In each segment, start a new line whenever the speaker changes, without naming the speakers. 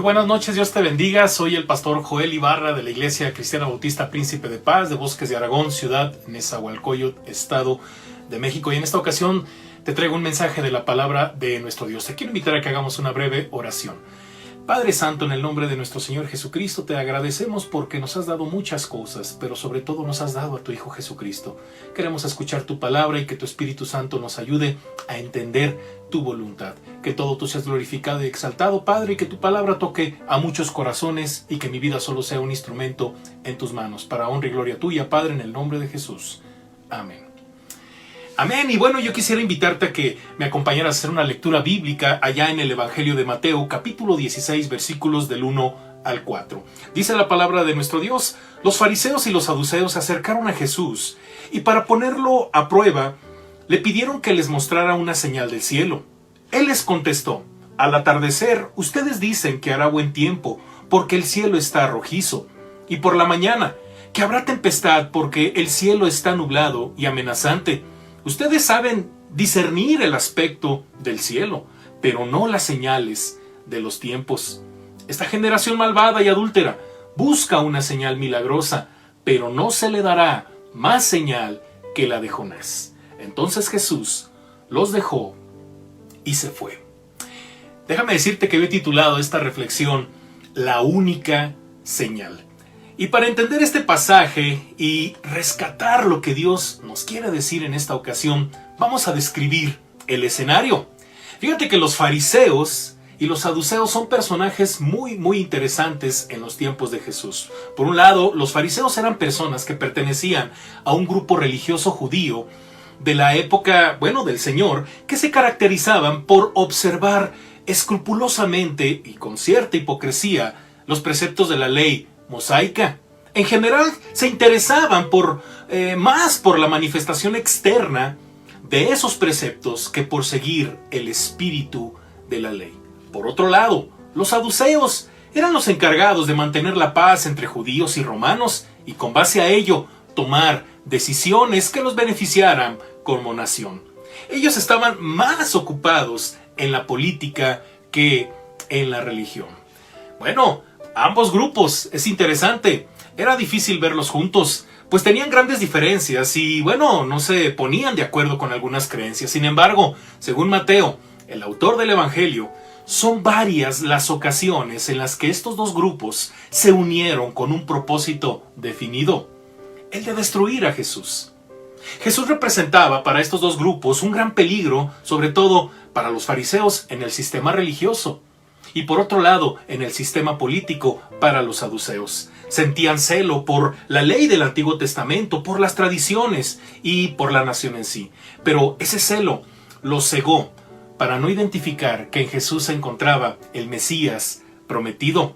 Muy buenas noches, Dios te bendiga. Soy el pastor Joel Ibarra de la Iglesia Cristiana Bautista Príncipe de Paz de Bosques de Aragón, ciudad Nezahualcóyotl, Estado de México. Y en esta ocasión te traigo un mensaje de la palabra de nuestro Dios. Te quiero invitar a que hagamos una breve oración. Padre Santo, en el nombre de nuestro Señor Jesucristo, te agradecemos porque nos has dado muchas cosas, pero sobre todo nos has dado a tu Hijo Jesucristo. Queremos escuchar tu palabra y que tu Espíritu Santo nos ayude a entender tu voluntad. Que todo tú seas glorificado y exaltado, Padre, y que tu palabra toque a muchos corazones y que mi vida solo sea un instrumento en tus manos. Para honra y gloria tuya, Padre, en el nombre de Jesús. Amén. Amén. Y bueno, yo quisiera invitarte a que me acompañaras a hacer una lectura bíblica allá en el Evangelio de Mateo, capítulo 16, versículos del 1 al 4. Dice la palabra de nuestro Dios: los fariseos y los saduceos se acercaron a Jesús y para ponerlo a prueba, le pidieron que les mostrara una señal del cielo. Él les contestó: al atardecer, ustedes dicen que hará buen tiempo, porque el cielo está rojizo, y por la mañana, que habrá tempestad, porque el cielo está nublado y amenazante. Ustedes saben discernir el aspecto del cielo, pero no las señales de los tiempos. Esta generación malvada y adúltera busca una señal milagrosa, pero no se le dará más señal que la de Jonás. Entonces Jesús los dejó y se fue. Déjame decirte que he titulado esta reflexión La única señal. Y para entender este pasaje y rescatar lo que Dios nos quiere decir en esta ocasión, vamos a describir el escenario. Fíjate que los fariseos y los saduceos son personajes muy interesantes en los tiempos de Jesús. Por un lado, los fariseos eran personas que pertenecían a un grupo religioso judío de la época, del Señor, que se caracterizaban por observar escrupulosamente y con cierta hipocresía los preceptos de la ley mosaica. En general se interesaban más por la manifestación externa de esos preceptos que por seguir el espíritu de la ley. Por otro lado, los saduceos eran los encargados de mantener la paz entre judíos y romanos y con base a ello tomar decisiones que los beneficiaran como nación. Ellos estaban más ocupados en la política que en la religión. Ambos grupos, es interesante, era difícil verlos juntos, pues tenían grandes diferencias y no se ponían de acuerdo con algunas creencias. Sin embargo, según Mateo, el autor del Evangelio, son varias las ocasiones en las que estos dos grupos se unieron con un propósito definido: el de destruir a Jesús. Jesús representaba para estos dos grupos un gran peligro, sobre todo para los fariseos en el sistema religioso, y por otro lado, en el sistema político para los saduceos. Sentían celo por la ley del Antiguo Testamento, por las tradiciones y por la nación en sí. Pero ese celo los cegó para no identificar que en Jesús se encontraba el Mesías prometido.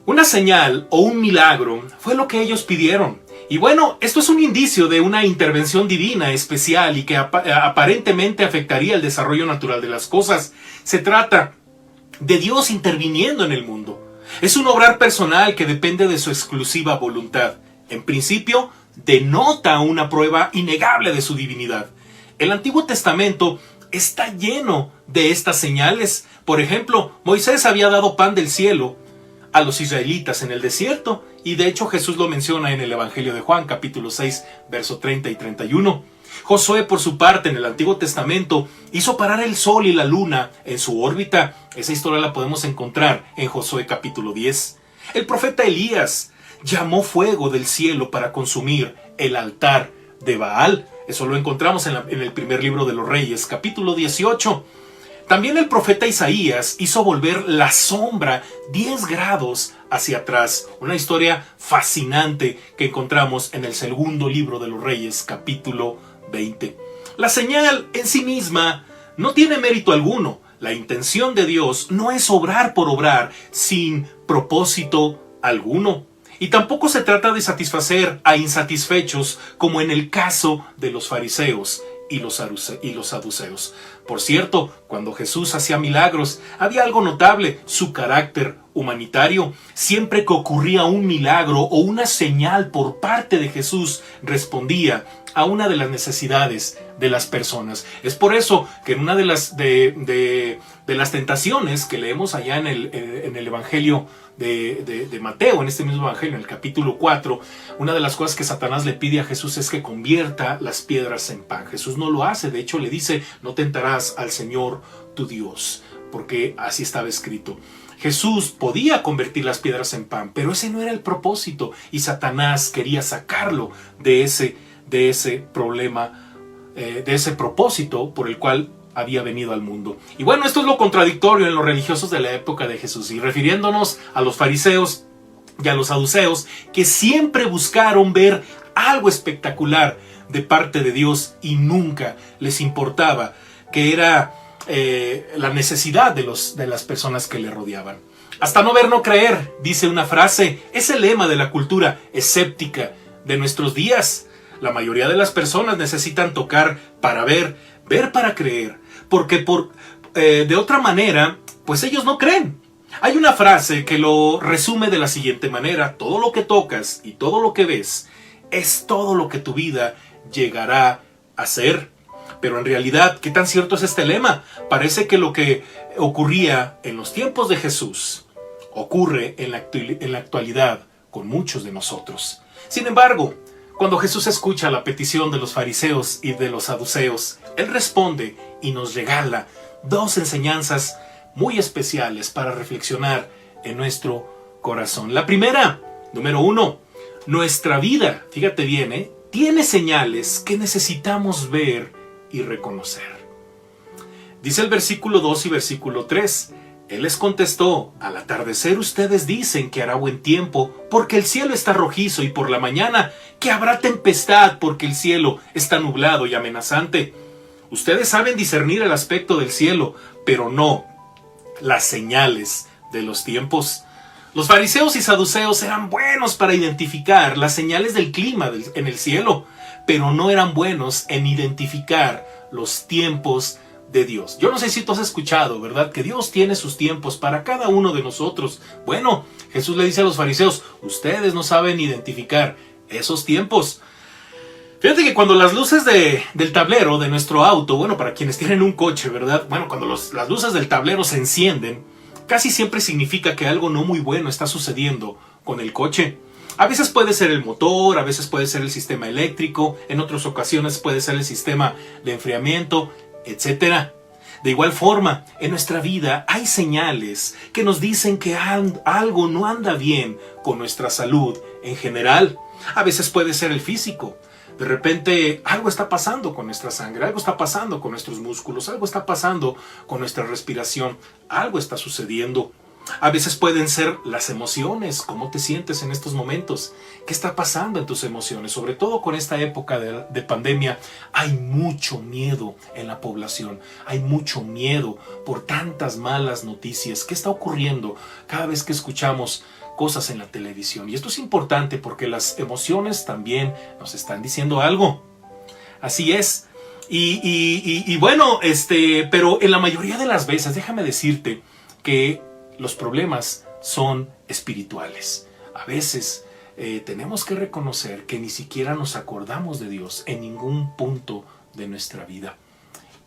Una señal o un milagro fue lo que ellos pidieron. Y esto es un indicio de una intervención divina especial y que aparentemente afectaría el desarrollo natural de las cosas. Se trata de Dios interviniendo en el mundo. Es un obrar personal que depende de su exclusiva voluntad. En principio, denota una prueba innegable de su divinidad. El Antiguo Testamento está lleno de estas señales. Por ejemplo, Moisés había dado pan del cielo a los israelitas en el desierto, y de hecho Jesús lo menciona en el Evangelio de Juan, capítulo 6, verso 30 y 31. Josué, por su parte, en el Antiguo Testamento, hizo parar el sol y la luna en su órbita. Esa historia la podemos encontrar en Josué capítulo 10. El profeta Elías llamó fuego del cielo para consumir el altar de Baal. Eso lo encontramos en el primer libro de los Reyes, capítulo 18. También el profeta Isaías hizo volver la sombra 10 grados hacia atrás. Una historia fascinante que encontramos en el segundo libro de los Reyes, capítulo 20. La señal en sí misma no tiene mérito alguno. La intención de Dios no es obrar por obrar sin propósito alguno. Y tampoco se trata de satisfacer a insatisfechos como en el caso de los fariseos y los saduceos. Por cierto, cuando Jesús hacía milagros, había algo notable: su carácter humanitario. Siempre que ocurría un milagro o una señal por parte de Jesús, respondía a una de las necesidades de las personas. Es por eso que en una de las tentaciones que leemos allá en el Evangelio de Mateo, en este mismo Evangelio, en el capítulo 4, una de las cosas que Satanás le pide a Jesús es que convierta las piedras en pan. Jesús no lo hace, de hecho le dice: no tentarás al Señor tu Dios, porque así estaba escrito. Jesús podía convertir las piedras en pan, pero ese no era el propósito, y Satanás quería sacarlo de ese problema, de ese propósito por el cual había venido al mundo. Y bueno, esto es lo contradictorio en los religiosos de la época de Jesús, y refiriéndonos a los fariseos y a los saduceos, que siempre buscaron ver algo espectacular de parte de Dios y nunca les importaba que era la necesidad de las personas que le rodeaban. Hasta no ver, no creer, dice una frase, es el lema de la cultura escéptica de nuestros días. La mayoría de las personas necesitan tocar para ver, ver para creer, porque de otra manera, pues ellos no creen. Hay una frase que lo resume de la siguiente manera: todo lo que tocas y todo lo que ves es todo lo que tu vida llegará a ser. Pero en realidad, ¿qué tan cierto es este lema? Parece que lo que ocurría en los tiempos de Jesús ocurre en la actualidad con muchos de nosotros. Sin embargo, cuando Jesús escucha la petición de los fariseos y de los saduceos, Él responde y nos regala dos enseñanzas muy especiales para reflexionar en nuestro corazón. La primera, número 1, nuestra vida, fíjate bien, tiene señales que necesitamos ver y reconocer. Dice el versículo 2 y versículo 3: Él les contestó: al atardecer ustedes dicen que hará buen tiempo, porque el cielo está rojizo, y por la mañana que habrá tempestad, porque el cielo está nublado y amenazante. Ustedes saben discernir el aspecto del cielo, pero no las señales de los tiempos. Los fariseos y saduceos eran buenos para identificar las señales del clima en el cielo, pero no eran buenos en identificar los tiempos de Dios. Yo no sé si tú has escuchado, ¿verdad?, que Dios tiene sus tiempos para cada uno de nosotros. Bueno, Jesús le dice a los fariseos: ustedes no saben identificar esos tiempos. Fíjate que cuando las luces del tablero de nuestro auto, bueno, para quienes tienen un coche, ¿verdad?, bueno, cuando las luces del tablero se encienden, casi siempre significa que algo no muy bueno está sucediendo con el coche. A veces puede ser el motor, a veces puede ser el sistema eléctrico, en otras ocasiones puede ser el sistema de enfriamiento, etc. De igual forma, en nuestra vida hay señales que nos dicen que algo no anda bien con nuestra salud en general. A veces puede ser el físico. De repente algo está pasando con nuestra sangre, algo está pasando con nuestros músculos, algo está pasando con nuestra respiración, algo está sucediendo. A veces pueden ser las emociones. ¿Cómo te sientes en estos momentos? ¿Qué está pasando en tus emociones? Sobre todo con esta época de pandemia, hay mucho miedo en la población. Hay mucho miedo por tantas malas noticias. ¿Qué está ocurriendo cada vez que escuchamos cosas en la televisión? Y esto es importante porque las emociones también nos están diciendo algo. Así es. Y bueno, pero en la mayoría de las veces, déjame decirte que los problemas son espirituales. A veces tenemos que reconocer que ni siquiera nos acordamos de Dios en ningún punto de nuestra vida.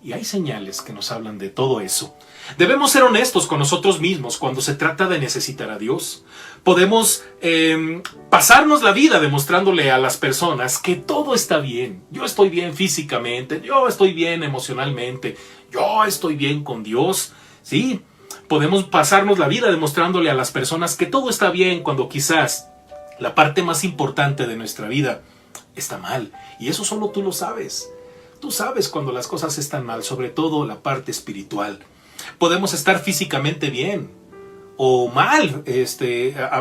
Y hay señales que nos hablan de todo eso. Debemos ser honestos con nosotros mismos cuando se trata de necesitar a Dios. Podemos pasarnos la vida demostrándole a las personas que todo está bien. Yo estoy bien físicamente, yo estoy bien emocionalmente, yo estoy bien con Dios. Sí, podemos pasarnos la vida demostrándole a las personas que todo está bien cuando quizás la parte más importante de nuestra vida está mal. Y eso solo tú lo sabes. Tú sabes cuando las cosas están mal, sobre todo la parte espiritual. Podemos estar físicamente bien o mal,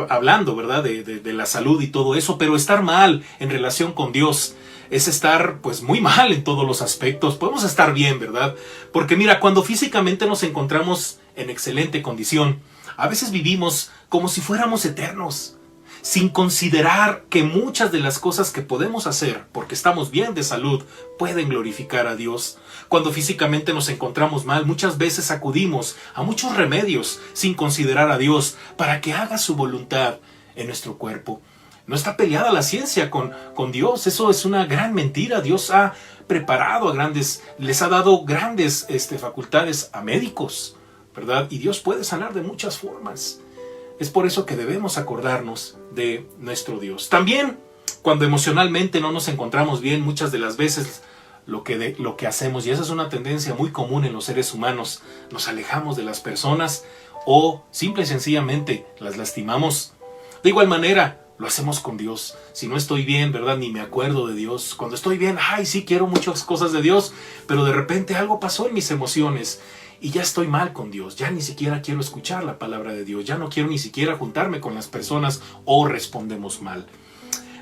hablando, ¿verdad?, de la salud y todo eso, pero estar mal en relación con Dios es estar pues muy mal en todos los aspectos. Podemos estar bien, ¿verdad? Porque mira, cuando físicamente nos encontramos en excelente condición, a veces vivimos como si fuéramos eternos, sin considerar que muchas de las cosas que podemos hacer porque estamos bien de salud pueden glorificar a Dios. Cuando físicamente nos encontramos mal, muchas veces acudimos a muchos remedios sin considerar a Dios para que haga su voluntad en nuestro cuerpo. No está peleada la ciencia con Dios. Eso es una gran mentira. Dios ha preparado les ha dado grandes facultades a médicos, ¿verdad? Y Dios puede sanar de muchas formas. Es por eso que debemos acordarnos de nuestro Dios. También, cuando emocionalmente no nos encontramos bien, muchas de las veces lo que hacemos, y esa es una tendencia muy común en los seres humanos, nos alejamos de las personas o simple y sencillamente las lastimamos. De igual manera, lo hacemos con Dios. Si no estoy bien, ¿verdad? Ni me acuerdo de Dios. Cuando estoy bien, ay, sí, quiero muchas cosas de Dios, pero de repente algo pasó en mis emociones y ya estoy mal con Dios. Ya ni siquiera quiero escuchar la palabra de Dios. Ya no quiero ni siquiera juntarme con las personas o respondemos mal.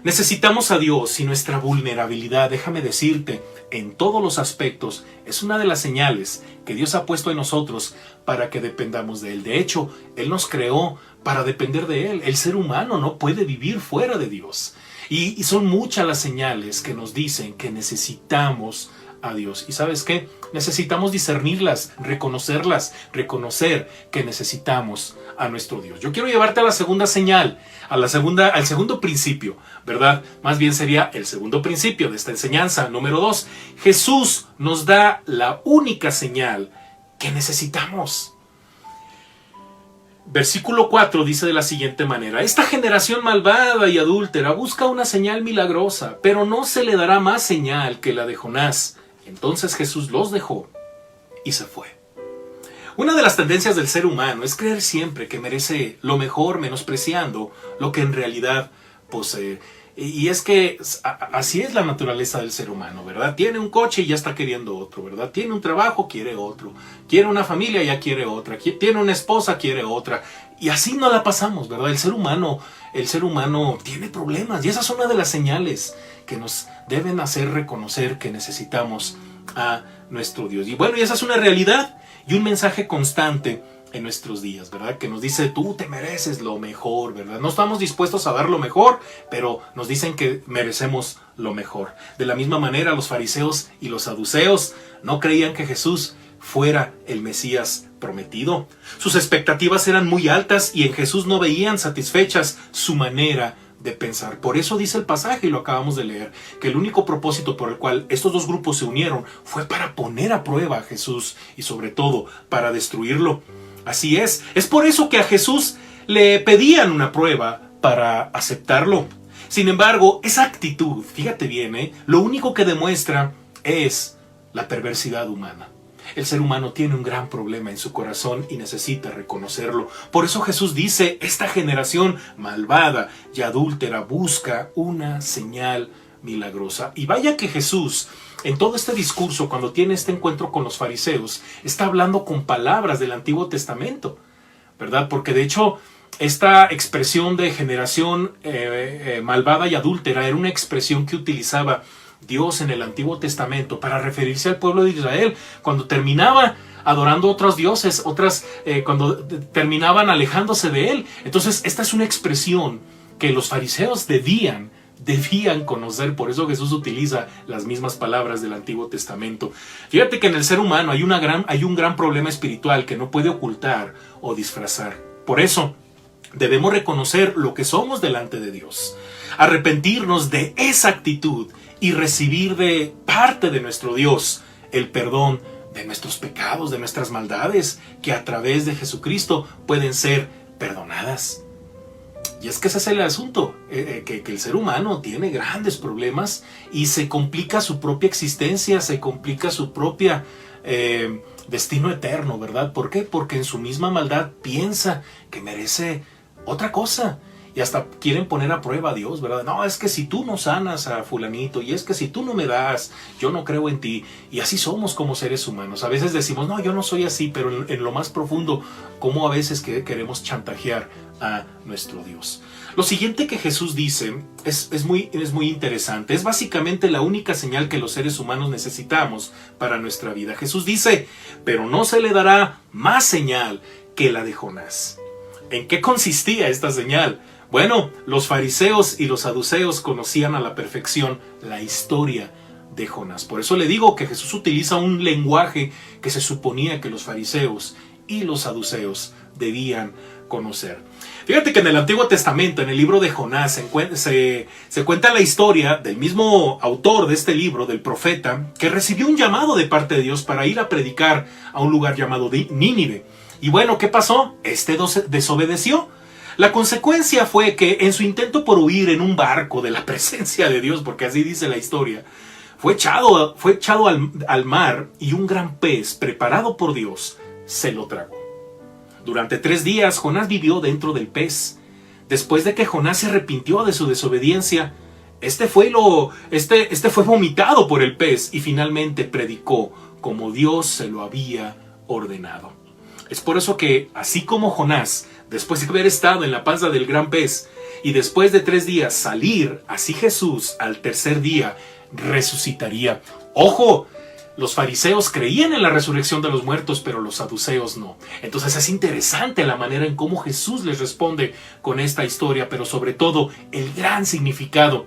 Necesitamos a Dios y nuestra vulnerabilidad, déjame decirte, en todos los aspectos, es una de las señales que Dios ha puesto en nosotros para que dependamos de Él. De hecho, Él nos creó para depender de Él. El ser humano no puede vivir fuera de Dios. Y son muchas las señales que nos dicen que necesitamos a Dios. ¿Y sabes qué? Necesitamos discernirlas, reconocer que necesitamos a nuestro Dios. Yo quiero llevarte a la segunda señal, al segundo principio, ¿verdad? Más bien sería el segundo principio de esta enseñanza, número 2. Jesús nos da la única señal que necesitamos. Versículo 4 dice de la siguiente manera: esta generación malvada y adúltera busca una señal milagrosa, pero no se le dará más señal que la de Jonás. Entonces Jesús los dejó y se fue. Una de las tendencias del ser humano es creer siempre que merece lo mejor, menospreciando lo que en realidad posee. Y es que así es la naturaleza del ser humano, ¿verdad? Tiene un coche y ya está queriendo otro, ¿verdad? Tiene un trabajo, quiere otro. Quiere una familia, ya quiere otra. Tiene una esposa, quiere otra. Y así no la pasamos, ¿verdad? El ser humano tiene problemas. Y esa es una de las señales que nos deben hacer reconocer que necesitamos a nuestro Dios. Y bueno, y esa es una realidad y un mensaje constante en nuestros días, ¿verdad? Que nos dice, tú te mereces lo mejor, ¿verdad? No estamos dispuestos a dar lo mejor, pero nos dicen que merecemos lo mejor. De la misma manera, los fariseos y los saduceos no creían que Jesús fuera el Mesías prometido. Sus expectativas eran muy altas y en Jesús no veían satisfechas su manera de pensar. Por eso dice el pasaje, y lo acabamos de leer, que el único propósito por el cual estos dos grupos se unieron fue para poner a prueba a Jesús y sobre todo para destruirlo. Así es por eso que a Jesús le pedían una prueba para aceptarlo. Sin embargo, esa actitud, fíjate bien, lo único que demuestra es la perversidad humana. El ser humano tiene un gran problema en su corazón y necesita reconocerlo. Por eso Jesús dice, esta generación malvada y adúltera busca una señal milagrosa. Y vaya que Jesús, en todo este discurso, cuando tiene este encuentro con los fariseos, está hablando con palabras del Antiguo Testamento, ¿verdad? Porque de hecho, esta expresión de generación malvada y adúltera era una expresión que utilizaba Dios en el Antiguo Testamento para referirse al pueblo de Israel cuando terminaba adorando otros dioses, cuando terminaban alejándose de él. Entonces esta es una expresión que los fariseos debían conocer. Por eso Jesús utiliza las mismas palabras del Antiguo Testamento. Fíjate que en el ser humano hay un gran problema espiritual que no puede ocultar o disfrazar. Por eso debemos reconocer lo que somos delante de Dios, arrepentirnos de esa actitud y recibir de parte de nuestro Dios el perdón de nuestros pecados, de nuestras maldades, que a través de Jesucristo pueden ser perdonadas. Y es que ese es el asunto, que el ser humano tiene grandes problemas y se complica su propia existencia, se complica su propia destino eterno, ¿verdad? ¿Por qué? Porque en su misma maldad piensa que merece otra cosa. Y hasta quieren poner a prueba a Dios, ¿verdad? No, es que si tú no sanas a fulanito, y es que si tú no me das, yo no creo en ti. Y así somos como seres humanos. A veces decimos, no, yo no soy así, pero en lo más profundo, como a veces queremos chantajear a nuestro Dios. Lo siguiente que Jesús dice es muy interesante. Es básicamente la única señal que los seres humanos necesitamos para nuestra vida. Jesús dice, pero no se le dará más señal que la de Jonás. ¿En qué consistía esta señal? Bueno, los fariseos y los saduceos conocían a la perfección la historia de Jonás. Por eso le digo que Jesús utiliza un lenguaje que se suponía que los fariseos y los saduceos debían conocer. Fíjate que en el Antiguo Testamento, en el libro de Jonás, se cuenta la historia del mismo autor de este libro, del profeta, que recibió un llamado de parte de Dios para ir a predicar a un lugar llamado Nínive. Y bueno, ¿qué pasó? Desobedeció. La consecuencia fue que en su intento por huir en un barco de la presencia de Dios, porque así dice la historia, fue echado al mar, y un gran pez preparado por Dios se lo tragó. Durante 3 días Jonás vivió dentro del pez. Después de que Jonás se arrepintió de su desobediencia, este fue vomitado por el pez y finalmente predicó como Dios se lo había ordenado. Es por eso que, así como Jonás, después de haber estado en la panza del gran pez y después de 3 días salir, así Jesús al tercer día resucitaría. ¡Ojo! Los fariseos creían en la resurrección de los muertos, pero los saduceos no. Entonces es interesante la manera en cómo Jesús les responde con esta historia, pero sobre todo el gran significado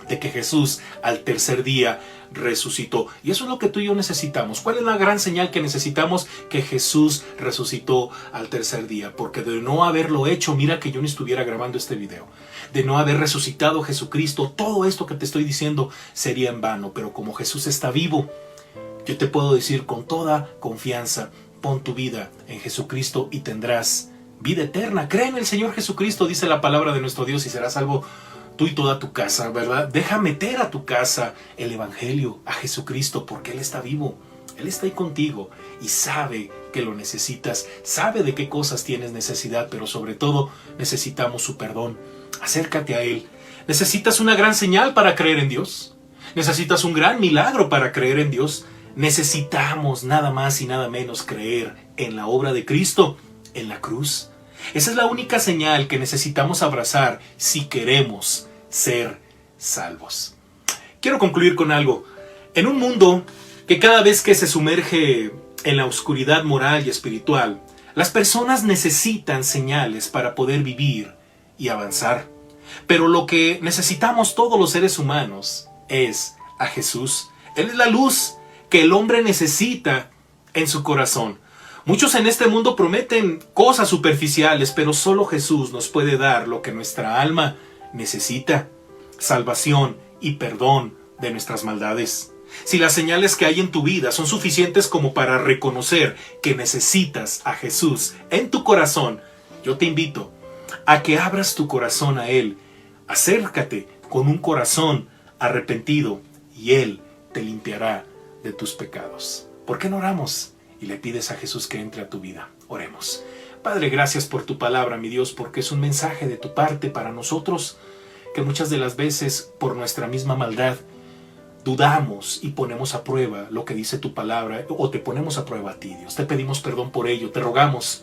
de que Jesús al tercer día resucitó. Y eso es lo que tú y yo necesitamos. ¿Cuál es la gran señal que necesitamos? Que Jesús resucitó al tercer día. Porque de no haberlo hecho, mira que yo no estuviera grabando este video. De no haber resucitado Jesucristo, todo esto que te estoy diciendo sería en vano. Pero como Jesús está vivo, yo te puedo decir con toda confianza, pon tu vida en Jesucristo y tendrás vida eterna. Cree en el Señor Jesucristo, dice la palabra de nuestro Dios, y serás salvo tú y toda tu casa, ¿verdad? Deja meter a tu casa el Evangelio, a Jesucristo, porque Él está vivo. Él está ahí contigo y sabe que lo necesitas, sabe de qué cosas tienes necesidad, pero sobre todo necesitamos su perdón. Acércate a Él. ¿Necesitas una gran señal para creer en Dios? ¿Necesitas un gran milagro para creer en Dios? Necesitamos nada más y nada menos creer en la obra de Cristo, en la cruz. Esa es la única señal que necesitamos abrazar si queremos ser salvos. Quiero concluir con algo. En un mundo que cada vez que se sumerge en la oscuridad moral y espiritual, las personas necesitan señales para poder vivir y avanzar. Pero lo que necesitamos todos los seres humanos es a Jesús. Él es la luz que el hombre necesita en su corazón. Muchos en este mundo prometen cosas superficiales, pero solo Jesús nos puede dar lo que nuestra alma necesita: salvación y perdón de nuestras maldades. Si las señales que hay en tu vida son suficientes como para reconocer que necesitas a Jesús en tu corazón, yo te invito a que abras tu corazón a Él. Acércate con un corazón arrepentido y Él te limpiará de tus pecados. ¿Por qué no oramos y le pides a Jesús que entre a tu vida? Oremos. Padre, gracias por tu palabra, mi Dios, porque es un mensaje de tu parte para nosotros, que muchas de las veces por nuestra misma maldad dudamos y ponemos a prueba lo que dice tu palabra, o te ponemos a prueba a ti, Dios. Te pedimos perdón por ello. Te rogamos,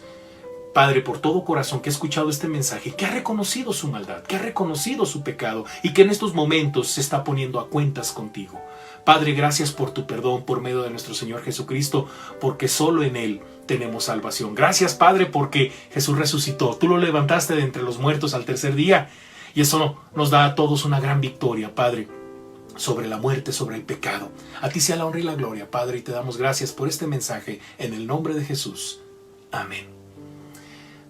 Padre, por todo corazón que ha escuchado este mensaje, que ha reconocido su maldad, que ha reconocido su pecado y que en estos momentos se está poniendo a cuentas contigo. Padre, gracias por tu perdón por medio de nuestro Señor Jesucristo, porque solo en Él tenemos salvación. Gracias, Padre, porque Jesús resucitó. Tú lo levantaste de entre los muertos al tercer día, y eso nos da a todos una gran victoria, Padre, sobre la muerte, sobre el pecado. A ti sea la honra y la gloria, Padre, y te damos gracias por este mensaje en el nombre de Jesús. Amén.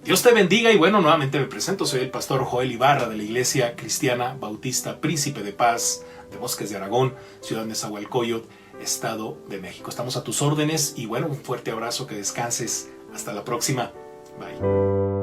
Dios te bendiga, y bueno, nuevamente me presento. Soy el pastor Joel Ibarra de la Iglesia Cristiana Bautista Príncipe de Paz de Bosques de Aragón, ciudad de Nezahualcóyotl, Estado de México. Estamos a tus órdenes y bueno, un fuerte abrazo, que descanses. Hasta la próxima. Bye.